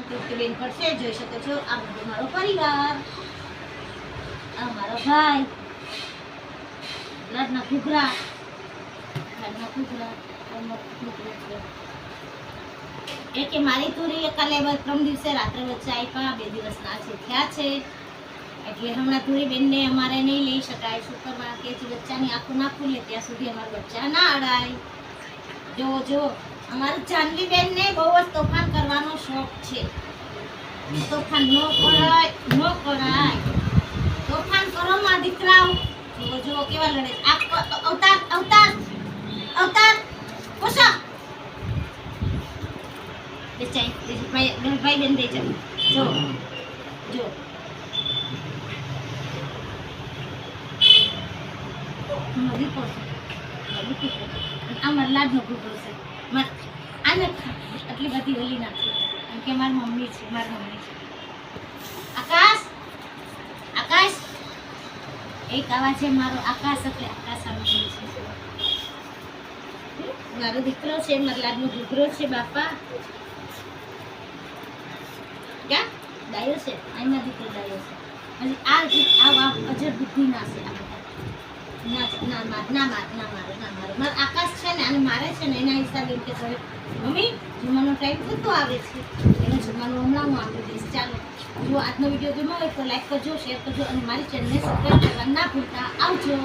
તો બેન પડશે જોઈ શકો છો આ બધો મારો પરિવાર આ મારો ભાઈ લાડના ઘૂઘરા એ કે મારી તુરી કાલે પ્રથમ દિવસે રાત્રે વચ્ચે આપ્યા 2 દિવસના છે થયા છે એટલે હમણાં તુરી બેનને અમારે નહીં લઈ શકાય શુક્રવાર કે બચ્ચાની આંખો ના ખુલે ત્યાં સુધી અમારા બચ્ચા ના અડાય જો અમારું જાનવી બેનને બહુ જ તોફાન કરવાનો શોખ છે તોફાન ન કરાય તોફાન કરો માં દીકરાઓ જો કેવા લડે અવતાર પોસા બેચાઈ ભાઈ બેન બેચા જો મરી પોસા આ લાડનો ઘૂઘરો છે આને આટલી બધી ઓલી નાખી કેમ કે મારી મમ્મી છે આકાશ એક આવા છે મારો આકાશ એટલે આકાશ આવી છે મારો દીકરો છે મારો લાડનો ઘૂઘરો છે બાપા ક્યાં ડાયો છે આમાં દીકરો ડાયો છે અને આ અજર બુદ્ધિ ના છે ના મારે આકાશ છે ને અને મારે છે ને એના હિસાબે એમ કે મમ્મી જમવાનો ટાઈમ થતો આવે છે એને જમવાનું હમણાં હું આપી દઈશ ચાલો જો આજનો વિડીયો ગમ્યો હોય તો લાઈક કરજો શેર કરજો અને મારી ચેનલને સબસ્ક્રાઈબ કરવા ના ભૂલતા આવજો.